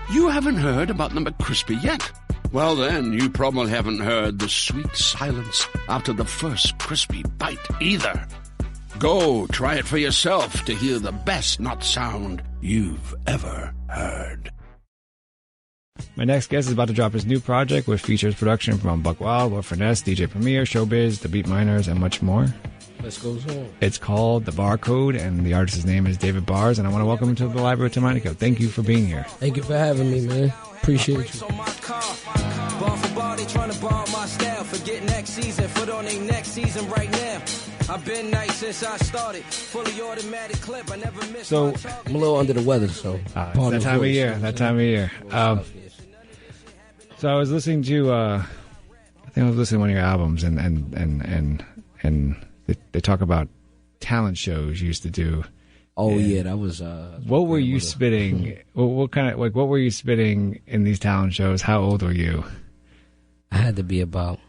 You haven't heard about the McCrispy yet? Well, then, you probably haven't heard the sweet silence after the first crispy bite either. Go try it for yourself to hear the best nut sound you've ever heard. My next guest is about to drop his new project, which features production from Buckwild, Finesse, DJ Preemo, Showbiz, The Beat Miners, and much more. Let's go on. It's called The Barcode, and the artist's name is David Bars, and I want to welcome him to the library, Tim Einenkel. Thank you for being here. Thank you for having me, man. Appreciate you. I've been nice since I started. Fully automatic clip. I never miss. So I'm a little under the weather, so it's that time of year. That time of year. So I was listening to, I think I was listening to one of your albums, and they talk about talent shows you used to do. Oh yeah, that was. What were you spitting? What kind of what were you spitting in these talent shows? How old were you? I had to be about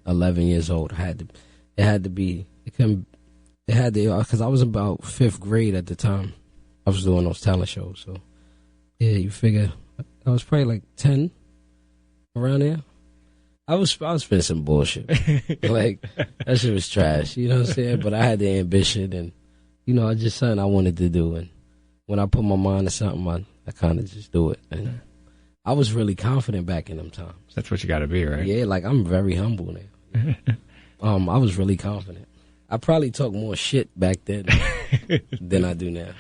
11 years old. It had to be because I was about 5th grade at the time. I was doing those talent shows, so yeah, you figure I was probably 10 around there. I was spitting some bullshit. That shit was trash, you know what I'm saying? But I had the ambition, and I just something I wanted to do, and when I put my mind to something, I kind of just do it. And I was really confident back in them times. That's what you got to be, right? Yeah, I'm very humble now. I was really confident. I probably talk more shit back then than I do now.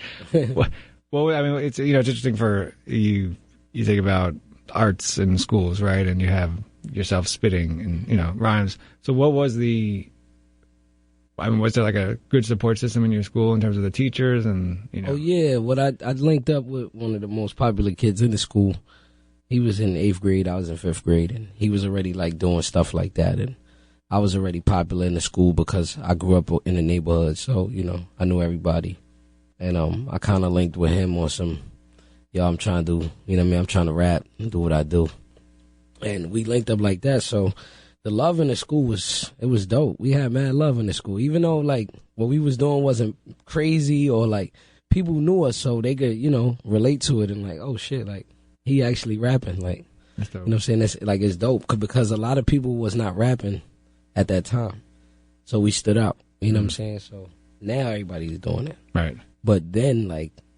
Well, I mean, it's interesting for you. You think about arts in schools, right? And you have yourself spitting and rhymes. So, what was the? I mean, was there a good support system in your school in terms of the teachers and Oh yeah, I linked up with one of the most popular kids in the school. He was in 8th grade, I was in 5th grade, and he was already doing stuff like that, and I was already popular in the school because I grew up in the neighborhood, so I knew everybody, and I kind of linked with him on some, I'm trying to do, I'm trying to rap and do what I do, and we linked up like that. So the love in the school was dope. We had mad love in the school, even though what we was doing wasn't crazy or people knew us, so they could relate to it and oh shit, he actually rapping, That's dope. You know what I'm saying? That's, it's dope because a lot of people was not rapping at that time. So we stood out, you know what I'm saying? So now everybody's doing it. Right. But then,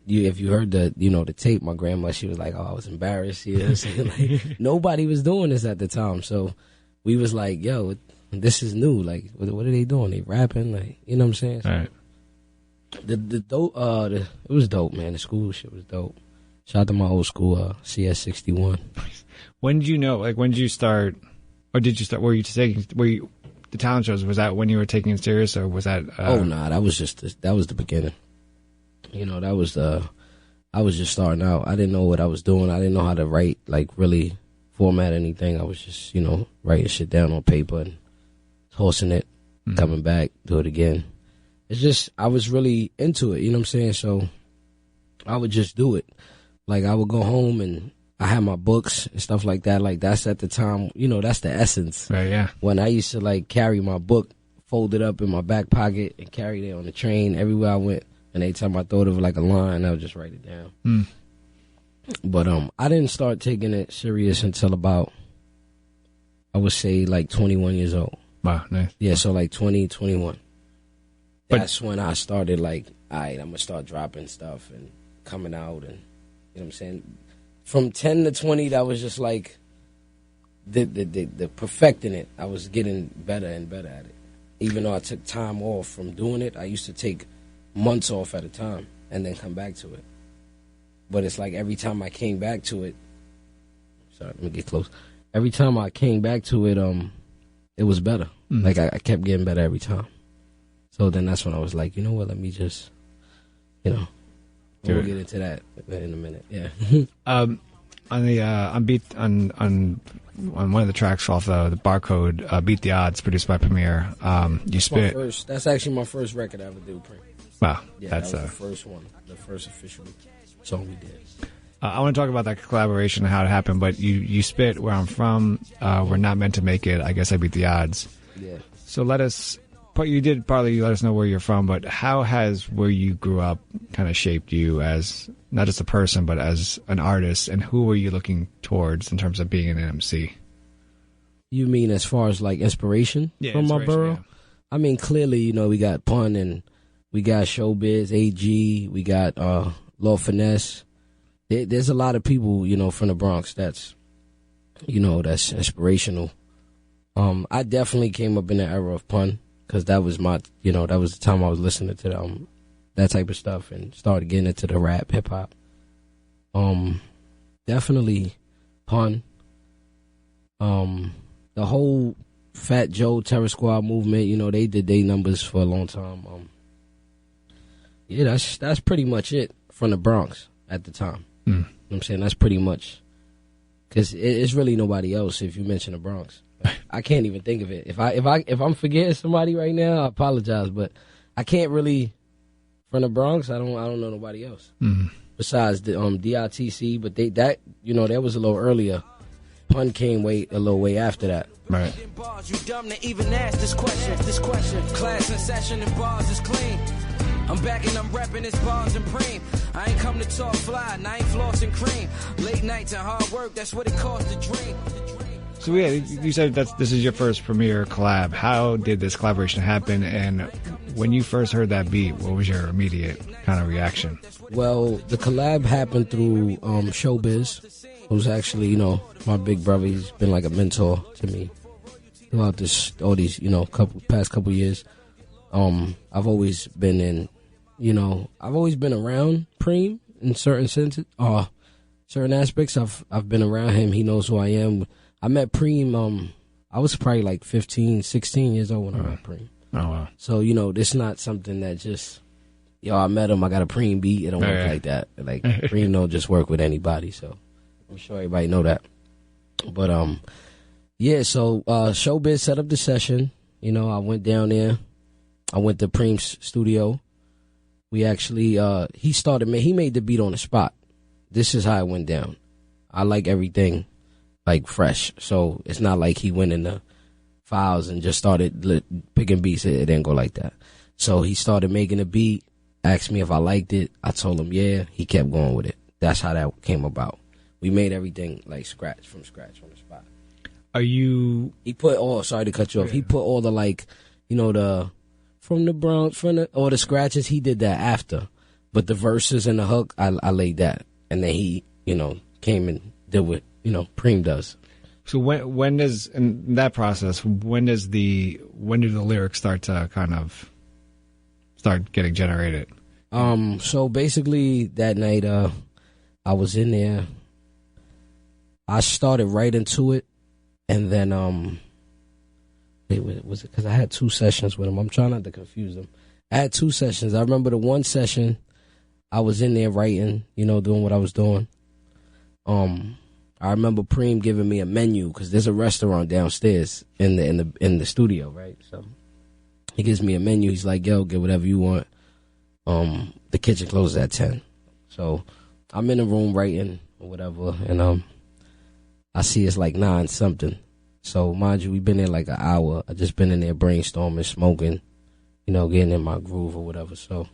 if you heard the tape, my grandma, she was like, oh, I was embarrassed. You know what I'm saying? Nobody was doing this at the time. So we was like, yo, this is new. What are they doing? They rapping? You know what I'm saying? So right. It was dope, man. The school shit was dope. Shout out to my old school, CS 61. When did you know? When did you start? Or did you start? Were you the talent shows? Was that when you were taking it serious, or was that? That was that was the beginning. That was I was just starting out. I didn't know what I was doing. I didn't know how to write, really format anything. I was just, writing shit down on paper and tossing it, coming back, do it again. It's just I was really into it. You know what I'm saying? So I would just do it. I would go home and I had my books and stuff like that. That's at the time, that's the essence. Right, yeah. When I used to carry my book folded up in my back pocket and carry it on the train everywhere I went. And every time I thought of a line, I would just write it down. But I didn't start taking it serious until about, I would say 21 years old. Wow, nice. Yeah, so 20, 21. That's when I started all right, I'm going to start dropping stuff and coming out and, you know what I'm saying? From 10 to 20, that was just the perfecting it. I was getting better and better at it. Even though I took time off from doing it, I used to take months off at a time and then come back to it. But it's every time I came back to it, sorry, let me get close. Every time I came back to it, it was better. I kept getting better every time. So then that's when I was you know what, let me just, we'll get into that in a minute. Yeah. On one of the tracks off the Barcode, Beat the Odds, produced by Preemo, you spit. That's actually my first record I ever do. Wow, yeah, that's that was the first one, the first official song we did. I want to talk about that collaboration and how it happened, but you spit Where I'm From, We're Not Meant to Make It, I Guess I Beat the Odds. Yeah. So let us you did partly let us know where you're from, but how has where you grew up kind of shaped you as not just a person, but as an artist? And who were you looking towards in terms of being an MC? You mean as far as like inspiration from my borough? Yeah. I mean, clearly, you know, we got Pun and we got Showbiz, AG, we got Lord Finesse. There's a lot of people, you know, from the Bronx that's, you know, that's inspirational. I definitely came up in the era of Pun because that was my, you know, that was the time I was listening to that type of stuff and started getting into the rap, hip hop. Definitely Pun. The whole Fat Joe Terror Squad movement, you know, they did their numbers for a long time. Yeah, that's pretty much it from the Bronx at the time. You know what I'm saying? That's pretty much, because it's really nobody else if you mention the Bronx. I can't even think of it. If I'm forgetting somebody right now, I apologize, but I can't really, from the Bronx, I don't know nobody else. Besides the D.I.T.C, but that was a little earlier. Pun came a little way after that. Right. You dumb to even ask this question. Class in session and bars is clean. I'm back and I'm repping this bars and Preem. I ain't come to talk fly, and I ain't flossing cream. Late nights and hard work, that's what it costs to dream. So yeah, you said this is your first premiere collab. How did this collaboration happen? And when you first heard that beat, what was your immediate kind of reaction? Well, the collab happened through Showbiz, who's actually, you know, my big brother. He's been like a mentor to me throughout all these, you know, past couple years. I've always been I've always been around Preem in certain senses, certain aspects. I've been around him. He knows who I am. I met Preem, I was probably like 15, 16 years old when I met Preem. Oh, wow. So, you know, this is not something that just, I met him, I got a Preem beat. It don't work like that. Like, Preem don't just work with anybody, so I'm sure everybody know that. But, so Showbiz set up the session. You know, I went down there. I went to Preem's studio. We actually, he made the beat on the spot. This is how it went down. I like everything like fresh. So it's not like he went in the files and just started picking beats. It didn't go like that. So he started making a beat, asked me if I liked it. I told him, yeah. He kept going with it. That's how that came about. We made everything like from scratch on the spot. Sorry to cut you off. He put all the like, you know, the from the Bronx, all the scratches, he did that after. But the verses and the hook, I laid that. And then he, you know, came and did what, you know, Preem does. So when does, in that process, when do the lyrics start to kind of start getting generated? So basically that night, I was in there. I started right into it, and then was it because I had 2 sessions with him? I'm trying not to confuse them. I had 2 sessions. I remember the one session I was in there writing, you know, doing what I was doing. I remember Preem giving me a menu because there's a restaurant downstairs in the studio, right? So he gives me a menu. He's like, "Yo, get whatever you want." The kitchen closes at 10, so I'm in the room writing or whatever, and I see it's like 9 something. So mind you, we've been there like an hour. I just been in there brainstorming, smoking, you know, getting in my groove or whatever. So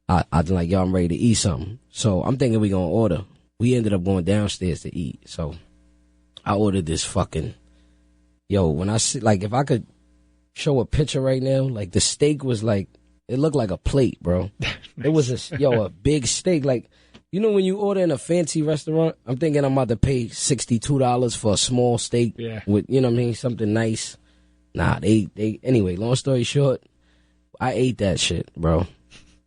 I'm like, "Yo, I'm ready to eat something." So I'm thinking we gonna order. We ended up going downstairs to eat. So I ordered this fucking, when I see, like, if I could show a picture right now, like, the steak was like, it looked like a plate, bro. It was a big steak. Like, you know, when you order in a fancy restaurant, I'm thinking I'm about to pay $62 for a small steak with, you know what I mean, something nice. Nah, anyway, long story short, I ate that shit, bro.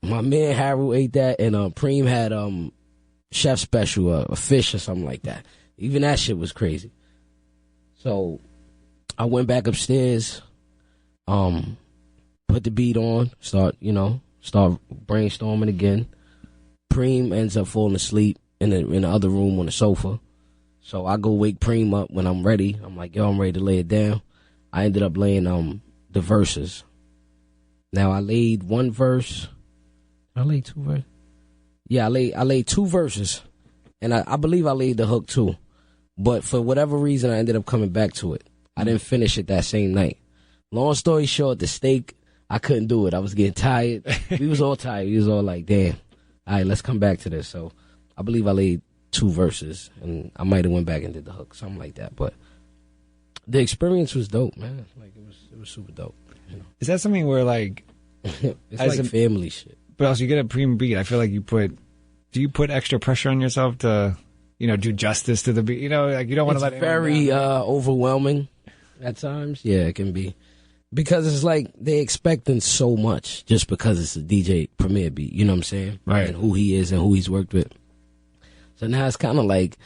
My man Harold ate that, and Preem had, chef special, a fish or something like that. Even that shit was crazy. So I went back upstairs, put the beat on, start brainstorming again. Preem ends up falling asleep in the other room on the sofa. So I go wake Preem up when I'm ready. I'm like, "Yo, I'm ready to lay it down." I ended up laying the verses. Now I laid 1 verse. I laid 2 verses. Yeah, I laid 2 verses, and I believe I laid the hook too. But for whatever reason, I ended up coming back to it. I didn't finish it that same night. Long story short, the steak I couldn't do it. I was getting tired. We was all tired. We was all like, damn, all right, let's come back to this. So I believe I laid 2 verses, and I might have went back and did the hook, something like that. But the experience was dope, man. Like, it was super dope. You know? Is that something where, like... it's like family shit. But also, you get a Preemo beat. I feel like do you put extra pressure on yourself to, do justice to the beat? Like you don't want to let it... It's very overwhelming at times. Yeah, it can be. Because it's like they expecting so much just because it's a DJ Premier beat, you know what I'm saying? Right. And who he is and who he's worked with. So now it's kind of like,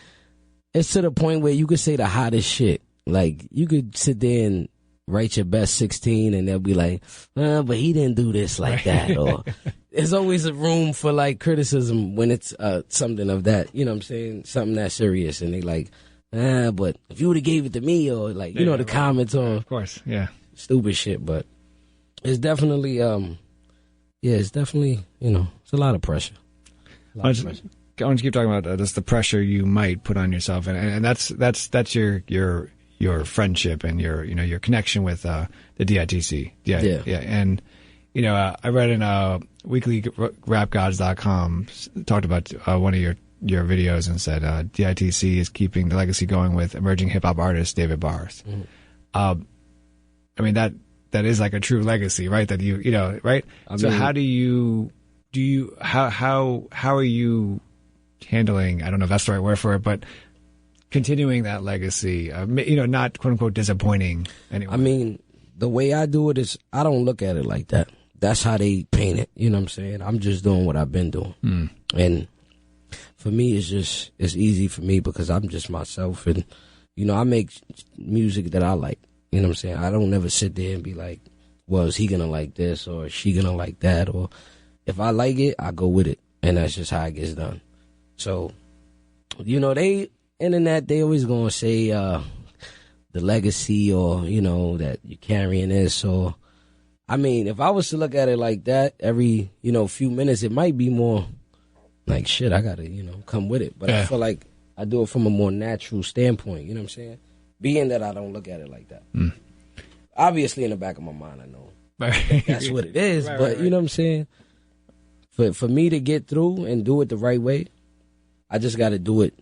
it's to the point where you could say the hottest shit. Like, you could sit there and write your best 16 and they'll be like, but he didn't do this like that. Or there's always a room for like criticism when it's something of that, you know what I'm saying? Something that serious. And they like, but if you would have gave it to me, or like, the comments on. Of course, yeah. Stupid shit, but it's definitely, it's definitely, it's a lot of pressure. I want you to keep talking about just the pressure you might put on yourself, and that's your friendship and your connection with the D.I.T.C. Yeah. And I read in weeklyrapgods.com talked about one of your videos and said D.I.T.C. is keeping the legacy going with emerging hip hop artist David Barrs. I mean, that is like a true legacy, right? That right? So how how are you handling, I don't know if that's the right word for it, but continuing that legacy, not quote unquote disappointing anyone? I mean, the way I do it is I don't look at it like that. That's how they paint it. You know what I'm saying? I'm just doing what I've been doing. And for me, it's easy for me because I'm just myself. And, I make music that I like. You know what I'm saying? I don't never sit there and be like, well, is he going to like this or is she going to like that? Or if I like it, I go with it. And that's just how it gets done. So, they, internet, they always going to say the legacy or, that you're carrying this. Or, I mean, if I was to look at it like that every, few minutes, it might be more like, shit, I got to, come with it. But I feel like I do it from a more natural standpoint. You know what I'm saying? Being that I don't look at it like that. Obviously, in the back of my mind, I know that's what it is. But you know what I'm saying? For me to get through and do it the right way, I just got to do it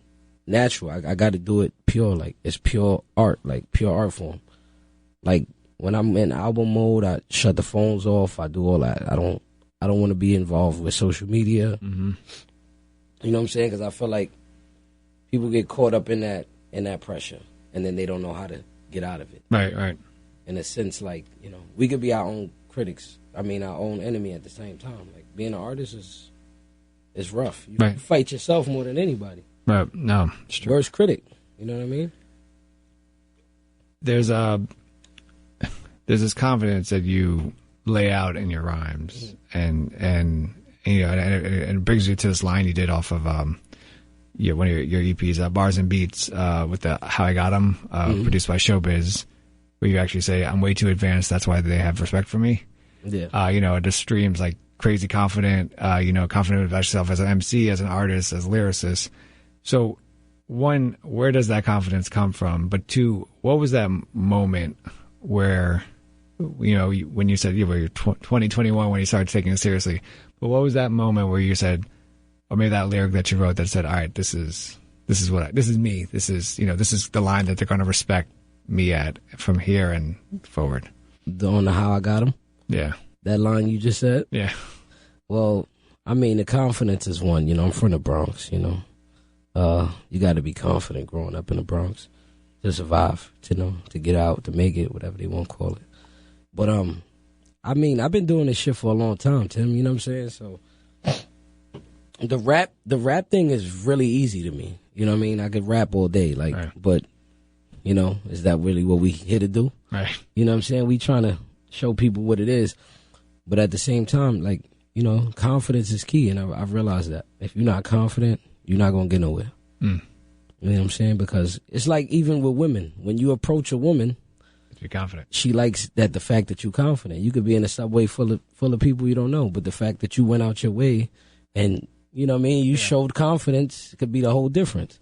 natural. I got to do it pure. Like, it's pure art, like pure art form. Like, when I'm in album mode, I shut the phones off. I do all that. I don't want to be involved with social media. You know what I'm saying? Because I feel like people get caught up in that pressure. And then they don't know how to get out of it. Right. In a sense, like, we could be our own critics. I mean, our own enemy at the same time. Like, being an artist is rough. You fight yourself more than anybody. Right. No, it's true. Worst critic. You know what I mean? There's this confidence that you lay out in your rhymes, and it brings you to this line you did off of one of your EPs, Bars and Beats, with the How I Got 'Em, produced by Showbiz, where you actually say, I'm way too advanced, that's why they have respect for me. Yeah. It just streams like crazy confident, confident about yourself as an MC, as an artist, as a lyricist. So, one, where does that confidence come from? But two, what was that moment where, when you said, you're 2021, when you started taking it seriously, but what was that moment where you said, or maybe that lyric that you wrote that said, all right, this is me. This is the line that they're going to respect me at from here and forward. On the How I Got 'Em? Yeah. That line you just said? Yeah. Well, I mean, the confidence is one, I'm from the Bronx, you got to be confident growing up in the Bronx to survive, to get out, to make it, whatever they want to call it. But, I mean, I've been doing this shit for a long time, Tim, you know what I'm saying? So, the rap thing is really easy to me. You know what I mean? I could rap all day, like, right. But, is that really what we here to do? Right. You know what I'm saying? We trying to show people what it is. But at the same time, like, confidence is key. And I've realized that. If you're not confident, you're not going to get nowhere. You know what I'm saying? Because it's like even with women. When you approach a woman, you're confident. She likes the fact that you're confident. You could be in a subway full of people you don't know. But the fact that you went out your way and, you know what I mean, you showed confidence, it could be the whole difference.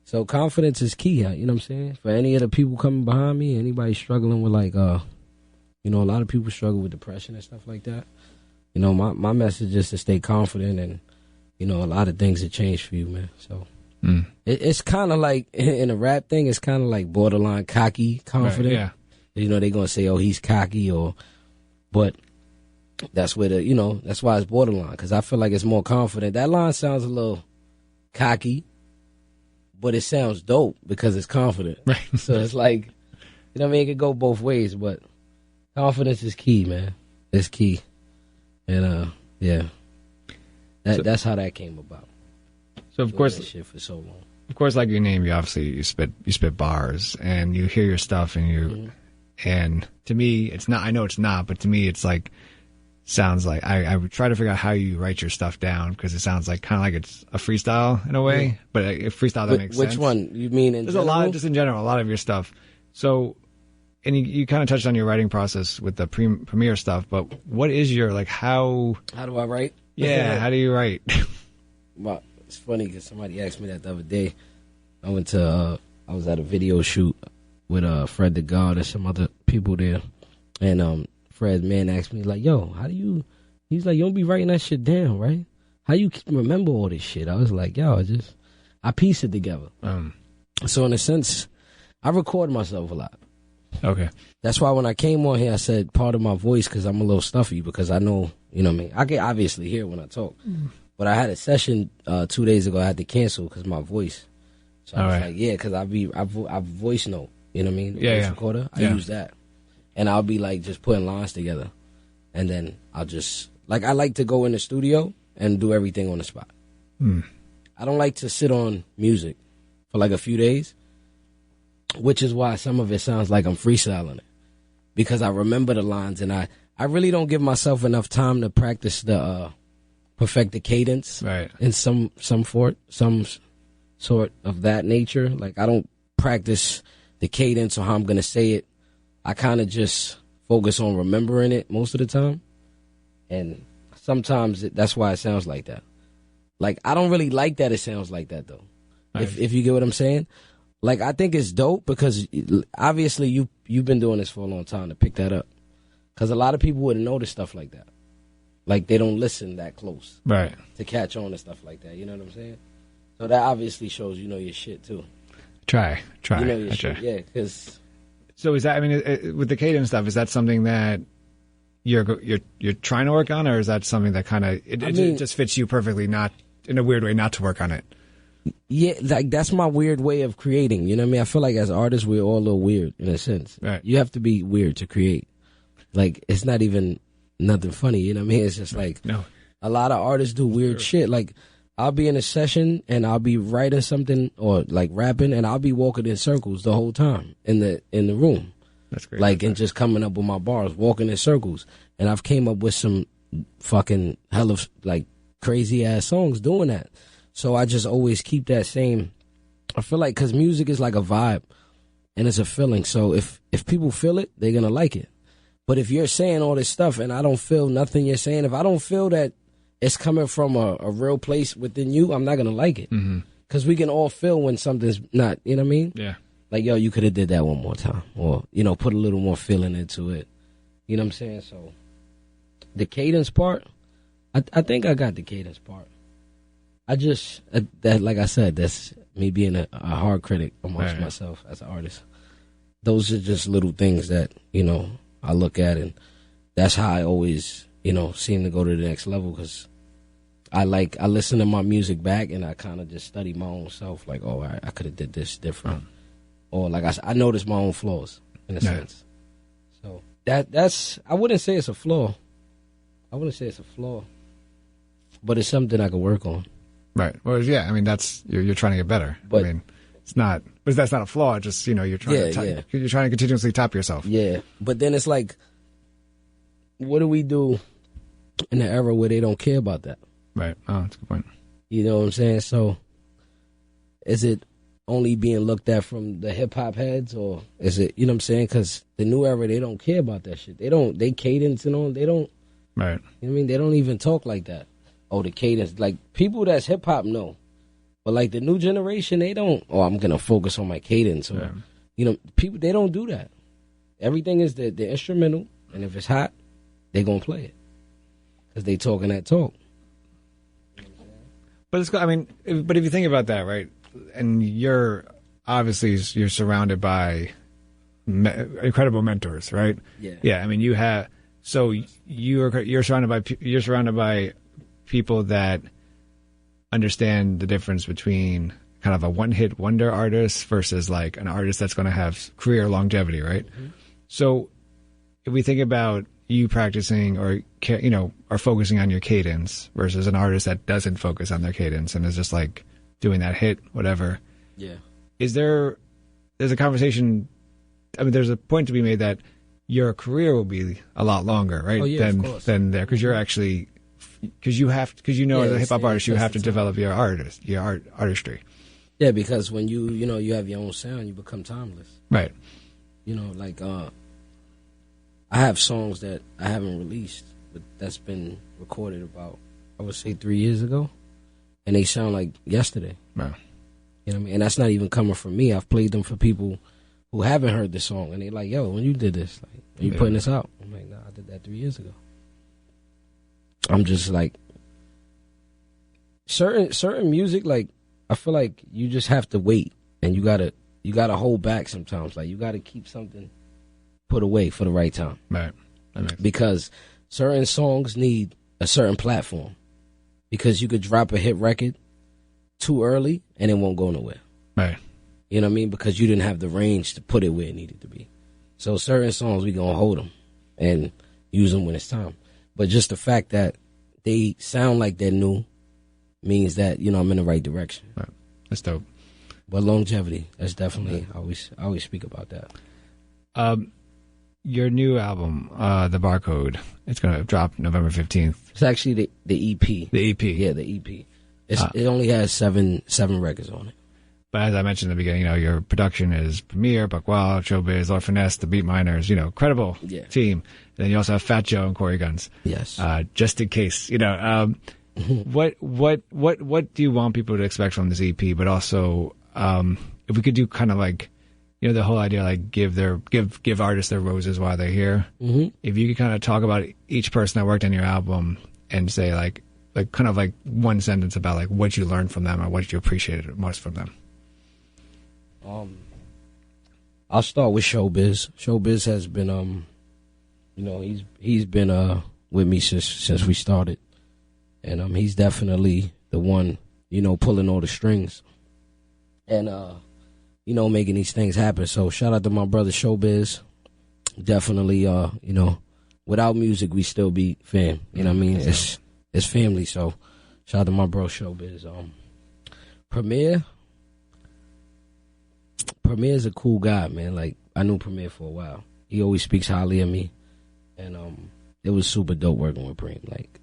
So confidence is key, you know what I'm saying? For any of the people coming behind me, anybody struggling with like, You know, a lot of people struggle with depression and stuff like that. You know, my message is to stay confident, and, you know, a lot of things have changed for you, man. So it's kind of like, in a rap thing, it's kind of like borderline cocky, confident. Right, yeah. You know, they're going to say, oh, he's cocky, but that's where that's why it's borderline, because I feel like it's more confident. That line sounds a little cocky, but it sounds dope because it's confident. Right. So it's like, you know what I mean? It could go both ways, but confidence is key, man. It's key. And, yeah. That's how that came about. So, of course, that shit for so long. Of course, like your name, you spit bars, and you hear your stuff, and and to me, it's not, I know it's not, but to me, it's like, sounds like, I would try to figure out how you write your stuff down, because it sounds like kind of like it's a freestyle in a way, but a freestyle that makes sense. Which one? You mean in general? A lot, just in general, a lot of your stuff. So, and you kind of touched on your writing process with the premiere stuff, but what is your, like, how do I write? Yeah, how do you write? Well, it's funny because somebody asked me that the other day. I went to, I was at a video shoot with Fred the God and some other people there, and Fred's man asked me, like, yo, how do you, he's like, you don't be writing that shit down, right? How you remember all this shit? I was like, yo, I piece it together. So in a sense, I record myself a lot. Okay. That's why when I came on here, I said part of my voice, because I'm a little stuffy, because I know, you know what I mean? I can obviously hear when I talk. But I had a session 2 days ago I had to cancel because of my voice. So I was like, yeah, because I voice note, you know what I mean? Voice recorder. I use that. And I'll be like just putting lines together. And then I'll just, like, I like to go in the studio and do everything on the spot. I don't like to sit on music for like a few days, which is why some of it sounds like I'm freestyling it. Because I remember the lines, and I really don't give myself enough time to practice perfect the cadence in some sort of that nature. Like, I don't practice the cadence or how I'm going to say it. I kind of just focus on remembering it most of the time. And sometimes that's why it sounds like that. Like, I don't really like that it sounds like that, though. If you get what I'm saying. Like, I think it's dope because obviously you've been doing this for a long time to pick that up. Because a lot of people wouldn't notice stuff like that. Like, they don't listen that close. Right. To catch on to stuff like that. You know what I'm saying? So that obviously shows you know your shit, too. Try. You know your shit, yeah, because... So is that, I mean, with the cadence stuff, is that something that you're trying to work on, or is that something that kind of, it just fits you perfectly, not, in a weird way, not to work on it? Yeah, like, that's my weird way of creating, you know what I mean? I feel like as artists, we're all a little weird, in a sense. Right. You have to be weird to create. Like, it's not even nothing funny, you know what I mean? It's just like, a lot of artists do weird shit. Like, I'll be in a session and I'll be writing something or like rapping, and I'll be walking in circles the whole time in the room. That's great. Like, and just coming up with my bars, walking in circles. And I've came up with some fucking hell of like crazy ass songs doing that. So I just always keep that same, I feel like, because music is like a vibe and it's a feeling. So if people feel it, they're going to like it. But if you're saying all this stuff and I don't feel nothing you're saying, if I don't feel that it's coming from a real place within you, I'm not going to like it. Because we can all feel when something's not, you know what I mean? Yeah. Like, yo, you could have did that one more time. Or, you know, put a little more feeling into it. You know what I'm saying? So the cadence part, I think I got the cadence part. I just, that, like I said, that's me being a hard critic amongst myself as an artist. Those are just little things that, you know, I look at, and that's how I always, you know, seem to go to the next level, because I listen to my music back and I kind of just study my own self. Like, oh, I could have did this different. Or like I notice my own flaws in a sense. So that's, I wouldn't say it's a flaw. But it's something I can work on. Right. Well, yeah, I mean, that's, you're trying to get better. But, I mean, it's not, but that's not a flaw. Just, you know, you're trying you're trying to continuously top yourself. Yeah. But then it's like, what do we do in the era where they don't care about that? Right. Oh, that's a good point. You know what I'm saying? So is it only being looked at from the hip hop heads, or is it, you know what I'm saying? Because the new era, they don't care about that shit. They cadence and all, they don't. Right. You know what I mean? They don't even talk like that. Oh, the cadence. Like, people that's hip hop know. But like the new generation, they don't, oh, I'm going to focus on my cadence. Or, you know, people, they don't do that. Everything is the instrumental, And if it's hot, they gonna play it because they talking that talk. But it's, I mean, but if you think about that, right, and you're surrounded by incredible mentors, right? Yeah. Yeah. I mean, you're surrounded by people that understand the difference between kind of a one-hit wonder artist versus like an artist that's going to have career longevity, right? Mm-hmm. So if we think about you practicing or focusing on your cadence versus an artist that doesn't focus on their cadence and is just like doing that hit, whatever. Yeah. There's a conversation, I mean, there's a point to be made that your career will be a lot longer, right? Oh, yeah, of course. Than there, because you're actually, as a hip hop artist, you have to develop your artistry. Yeah, because when you have your own sound, you become timeless. Right. Like I have songs that I haven't released, but that's been recorded about, I would say 3 years ago, and they sound like yesterday. Wow. You know what I mean? And that's not even coming from me. I've played them for people who haven't heard the song, and they're like, "Yo, when you did this, like, are you putting this out?" I'm like, "Nah, I did that 3 years ago." I'm just like, certain music, like, I feel like you just have to wait, and you gotta hold back sometimes. Like, you gotta keep something put away for the right time. Right. Because certain songs need a certain platform. Because you could drop a hit record too early and it won't go nowhere. Right. You know what I mean? Because you didn't have the range to put it where it needed to be. So certain songs, we gonna hold them and use them when it's time. But just the fact that they sound like they're new means that, I'm in the right direction. Right. That's dope. But longevity, that's definitely, I always speak about that. Your new album, The Barcode, it's going to drop November 15th. It's actually the EP. The EP? Yeah, the EP. It only has seven records on it. But as I mentioned in the beginning, your production is Premier, Buckwild, Showbiz, Lord Finesse, the Beat Miners, credible team. And then you also have Fat Joe and Corey Gunz. Yes. Just in case, what do you want people to expect from this EP? But also, if we could do kind of like, the whole idea, like give artists their roses while they're here. Mm-hmm. If you could kind of talk about each person that worked on your album and say like kind of like one sentence about like what you learned from them or what you appreciated most from them. I'll start with Showbiz. Showbiz has been, he's been with me since we started, and he's definitely the one, pulling all the strings, and making these things happen. So shout out to my brother Showbiz. Definitely, without music we still be fam. You know what I mean? It's family. So shout out to my bro Showbiz. Premier's a cool guy, man. Like, I knew Premier for a while. He always speaks highly of me, and it was super dope working with Preem. Like,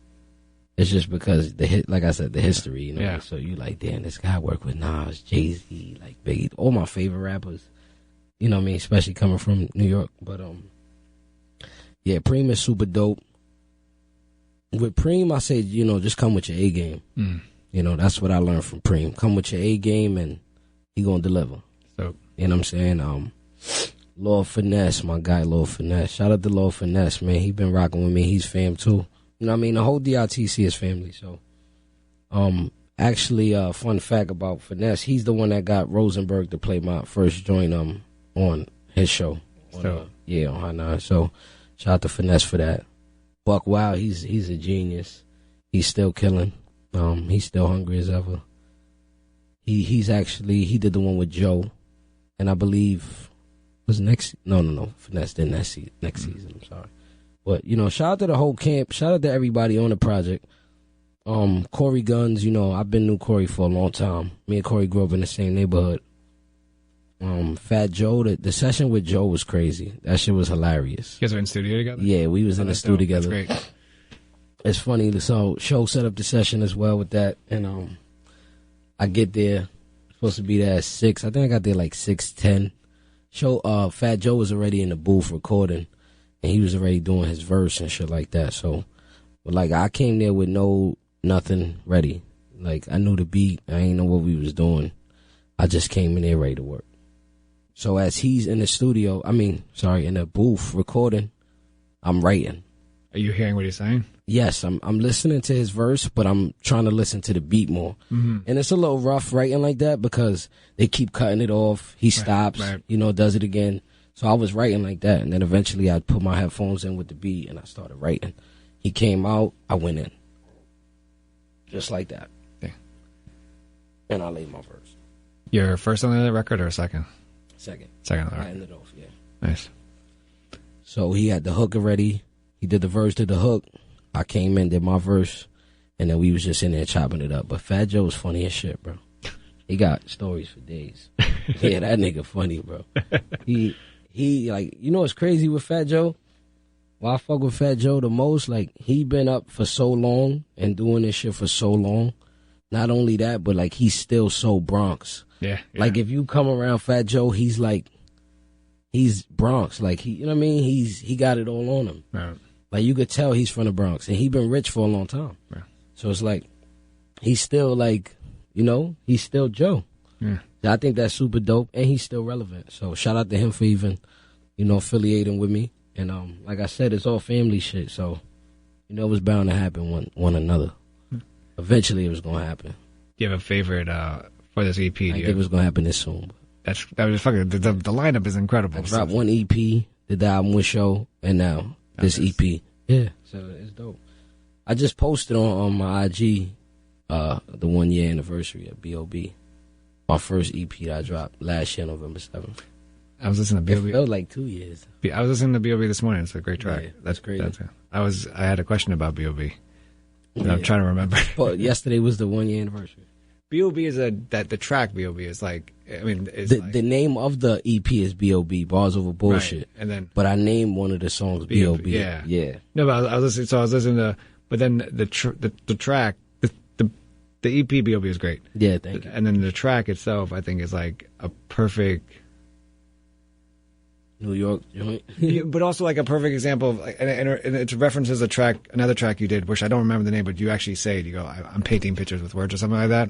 it's just because like I said, the history, Yeah. So you like, damn, this guy worked with Nas, Jay-Z, like Biggie, all my favorite rappers. You know what I mean? Especially coming from New York. But yeah, Preem is super dope. With Preem, I say, just come with your A game. Mm. That's what I learned from Preem. Come with your A game, and he gonna deliver. So. You know what I'm saying? Lord Finesse, my guy Lord Finesse. Shout out to Lord Finesse, man. He been rocking with me. He's fam too. You know what I mean? The whole D.I.T.C is family. So, actually, fun fact about Finesse, he's the one that got Rosenberg to play my first joint on his show. On Hot 9. So, shout out to Finesse for that. Buckwild, he's a genius. He's still killing. He's still hungry as ever. He did the one with Joe. And I believe was next. No. Finesse did next season. I'm sorry, but shout out to the whole camp. Shout out to everybody on the project. Corey Gunz. I've been knew Corey for a long time. Me and Corey grew up in the same neighborhood. Fat Joe. The session with Joe was crazy. That shit was hilarious. You guys were in studio together. Yeah, we was in the studio together. That's great. It's funny. So Show set up the session as well with that, and I get there. Supposed to be there at 6. I think I got there like 6:10. Fat Joe was already in the booth recording, and he was already doing his verse and shit like that. So, but like I came there with nothing ready. Like I knew the beat, I ain't know what we was doing. I just came in there ready to work. So as he's in the studio, in the booth recording, I'm writing. Are you hearing what he's saying? Yes, I'm listening to his verse, but I'm trying to listen to the beat more. Mm-hmm. And it's a little rough writing like that because they keep cutting it off. He stops, does it again. So I was writing like that, and then eventually I put my headphones in with the beat, and I started writing. He came out, I went in. Just like that. Yeah. And I laid my verse. Your first on the record or second? Second. Second on the I record. ended off, yeah. Nice. So he had the hook already. He did the verse to the hook. I came in, did my verse, and then we was just in there chopping it up. But Fat Joe was funny as shit, bro. He got stories for days. Yeah, that nigga funny, bro. He like, you know what's crazy with Fat Joe? Why I fuck with Fat Joe the most? Like, he been up for so long and doing this shit for so long. Not only that, but like, he's still so Bronx. Yeah. Like, if you come around Fat Joe, he's like, he's Bronx. Like, he, you know what I mean? He got it all on him. Right. Like, you could tell he's from the Bronx, and he been rich for a long time. Right. So it's like, he's still like, he's still Joe. Yeah. I think that's super dope, and he's still relevant. So shout out to him for even, affiliating with me. And like I said, it's all family shit. So, it was bound to happen one another. Eventually, it was gonna happen. Do you have a favorite for this EP? I think it was gonna happen this soon. That was fucking the lineup is incredible. I dropped one EP, did the album with Show, and now this EP. Yeah, so it's dope. I just posted on my IG the 1 year anniversary of B.O.B. My first EP that I dropped last year, November 7th. I was listening to B.O.B. It felt like 2 years. I was listening to B.O.B. this morning. It's a great track. Yeah, that's great. I had a question about B.O.B. I'm trying to remember. But yesterday was the 1 year anniversary. B.O.B. is the track B.O.B. is like, the name of the EP is B.O.B. Bars Over Bullshit. Right. And then, but I named one of the songs B.O.B. Yeah. No, but I was listening to, but then the track, the EP B.O.B. is great. Yeah, thank you. And then the track itself, I think, is like a perfect New York joint. but also like a perfect example of, and it references another track you did, which I don't remember the name, but you actually say it. You go, I'm painting pictures with words or something like that.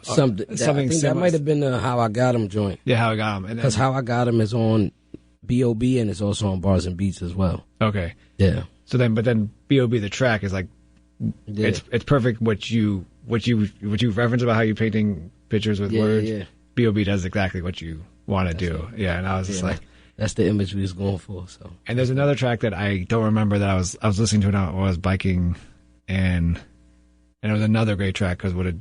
Something I think that might have been the How I Got Him joint. Yeah, How I Got Him. Because How I Got Him is on B.O.B. and it's also on Bars and Beats as well. Okay. Yeah. So then B.O.B. the track is like, it's perfect what you reference about how you painting pictures with words. Yeah. B.O.B. does exactly what you want to do. Right. Yeah, and I was just like, that's the image we was going for. So. And there's another track that I don't remember that I was listening to it while I was biking, and it was another great track because it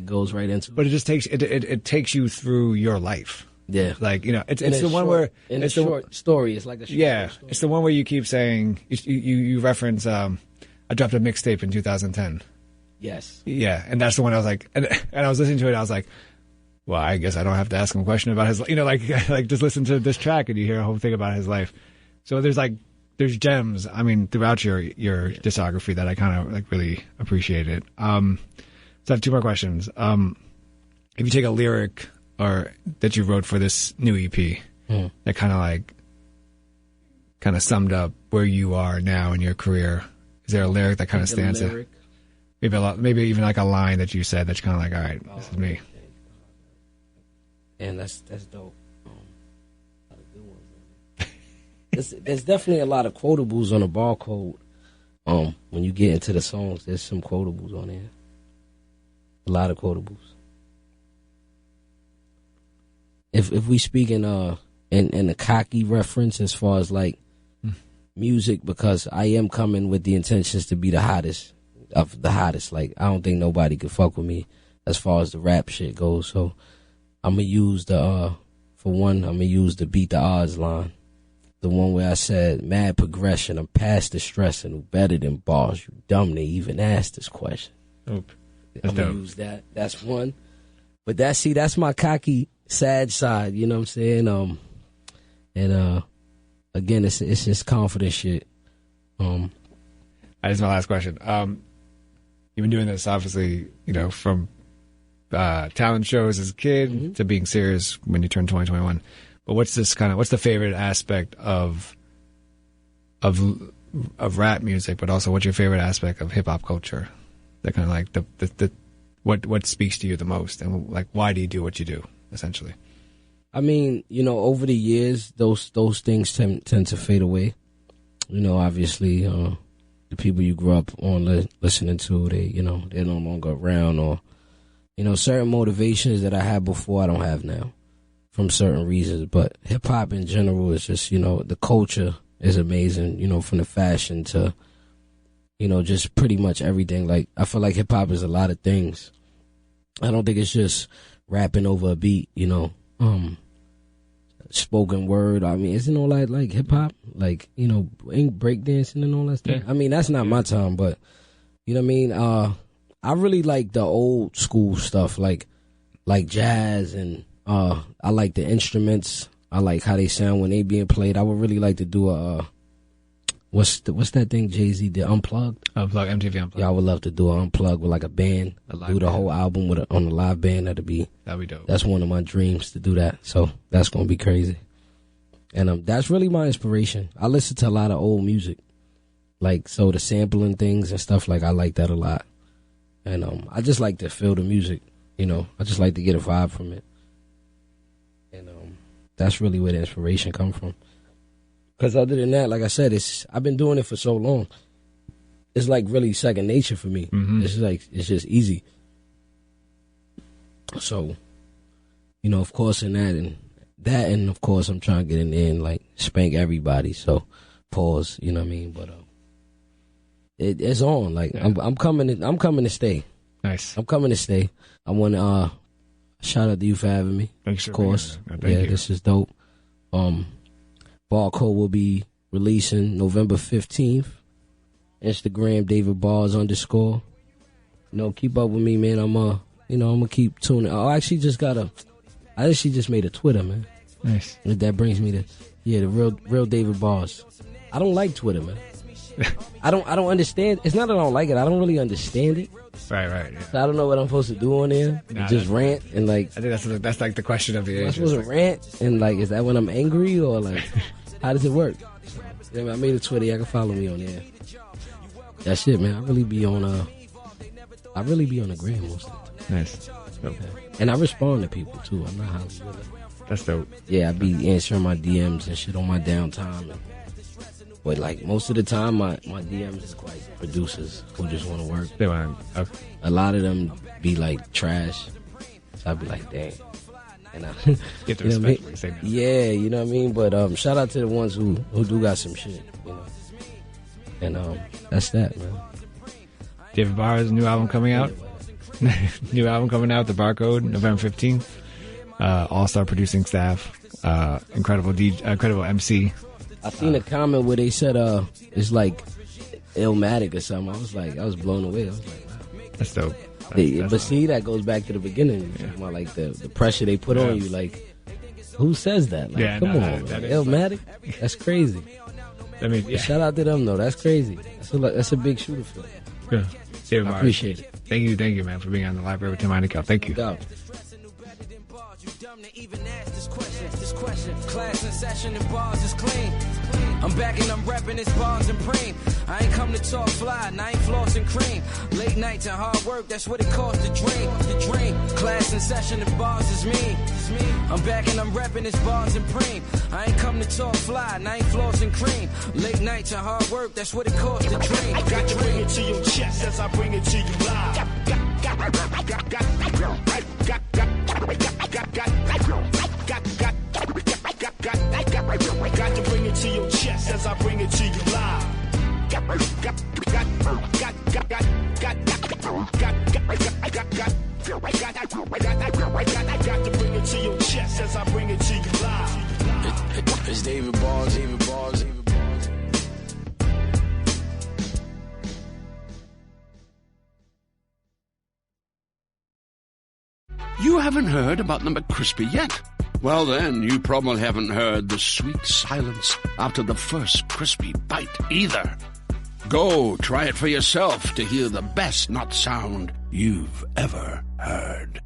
goes right into. But it just takes you through your life. Yeah, like it's the one where it's a short story. It's like a short story. It's the one where you keep saying you reference. I dropped a mixtape in 2010. Yes. Yeah, and that's the one I was like, and I was listening to it. I was like, well, I guess I don't have to ask him a question about his, like just listen to this track and you hear a whole thing about his life. So there's gems. I mean, throughout your discography that I kind of like really appreciated. So I have two more questions. If you take a lyric that you wrote for this new EP that kind of summed up where you are now in your career, is there a lyric that kind of stands out? Maybe even like a line that you said that's kind of like, all right, this is me. And that's dope. A lot of good ones. There's definitely a lot of quotables on the barcode. When you get into the songs, there's some quotables on there. A lot of quotables. If we speak in a cocky reference as far as like music, because I am coming with the intentions to be the hottest of the hottest. Like, I don't think nobody could fuck with me as far as the rap shit goes. So I'm gonna use the Beat the Odds line. The one where I said, mad progression, I'm past the stress and who better than bars. You dumb, they even asked this question. I'm gonna use that. That's one. But that's my cocky, sad side, you know what I'm saying? And again, it's just confident shit. That is my last question. You've been doing this obviously, from talent shows as a kid to being serious when you turn 2021. But what's the favorite aspect of rap music, but also what's your favorite aspect of hip hop culture? That kind of like what speaks to you the most, and like why do you do what you do, essentially? I mean, you know, over the years, those things tend to fade away. You know, obviously, the people you grew up on listening to, they're no longer around, or, you know, certain motivations that I had before I don't have now from certain reasons. But hip hop in general is just, you know, the culture is amazing, you know, from the fashion to, you know, just pretty much everything. Like, I feel like hip hop is a lot of things. I don't think it's just rapping over a beat, you know. Spoken word. I mean, isn't all that like hip hop? Like, you know, ain't breakdancing and all that stuff. Yeah. I mean, that's not my time, but you know what I mean? I really like the old school stuff, like jazz, and I like the instruments. I like how they sound when they being played. I would really like to do a what's that thing Jay-Z did? Unplugged? MTV Unplugged. Yeah, I would love to do an Unplugged with like a band. Do the whole album on a live band. That'd be dope. That's one of my dreams, to do that. So that's going to be crazy. And that's really my inspiration. I listen to a lot of old music. Like, so the sampling things and stuff, like, I like that a lot. And I just like to feel the music, you know. I just like to get a vibe from it. And that's really where the inspiration comes from. Because other than that, like I said, I've been doing it for so long. It's like really second nature for me. Mm-hmm. It's just easy. So, you know, of course, and of course, I'm trying to get in there and like spank everybody. So, pause. You know what I mean? But it's on. Like, yeah. I'm coming to stay. Nice. I'm coming to stay. I want to shout out to you for having me. Thanks. Of course. Thank you. This is dope. Barcode will be releasing November 15th. Instagram, David_Bars_. You know, keep up with me, man. I'm gonna keep tuning. I actually just made a Twitter, man. Nice. That brings me to, the real David Bars. I don't like Twitter, man. I don't understand. It's not that I don't like it. I don't really understand it. Right. Yeah. So I don't know what I'm supposed to do on there. Just rant and like. I think that's like the question of the age. I'm supposed to rant and like, is that when I'm angry, or like, how does it work? Yeah, man, I made a Twitter. Y'all can follow me on there. That's it, man. I really be on the gram most of the time. Nice. Yeah. And I respond to people too. I'm not Hollywood. That's dope. Yeah, I be answering my DMs and shit on my downtime. But like most of the time, my DMs is like producers who just want to work. They want. Okay. A lot of them be like trash. So I'd be like, dang. And I get the respect when you say that. Yeah, you know what I mean. But shout out to the ones who do got some shit, you know. And that's that, man. David Bars' new album coming out. New album coming out. The Barcode, November 15th. All-star producing staff. Incredible MC. I seen a comment where they said it's like Illmatic or something. I was blown away. I was like, wow. That's dope. But see, that goes back to the beginning. Yeah. About like the pressure they put on you. Like, who says that? Like, come on, that Illmatic? That's crazy. I mean, yeah. Shout out to them though. That's crazy. That's a big shooter for them. Yeah. I appreciate it. Thank you, man, for being on the library with Tim Einenkel. Thank you. Even ask this question. Class in session and bars is clean. I'm back and I'm repping this bars and Preem. I ain't come to talk fly, and I ain't flossing cream. Late nights and hard work, that's what it costs to dream. Class in session and bars is me. I'm back and I'm repping this bars and Preem. I ain't come to talk fly, and I ain't flossing cream. Late nights and hard work, that's what it costs to dream. I got to bring it to your chest as I bring it to you live. Got to bring it to your chest as I bring it to you live. Got to bring it to your chest as I bring it to you live. It's David Bars. You haven't heard about the McCrispy yet? Well, then, you probably haven't heard the sweet silence after the first crispy bite either. Go try it for yourself to hear the best nut sound you've ever heard.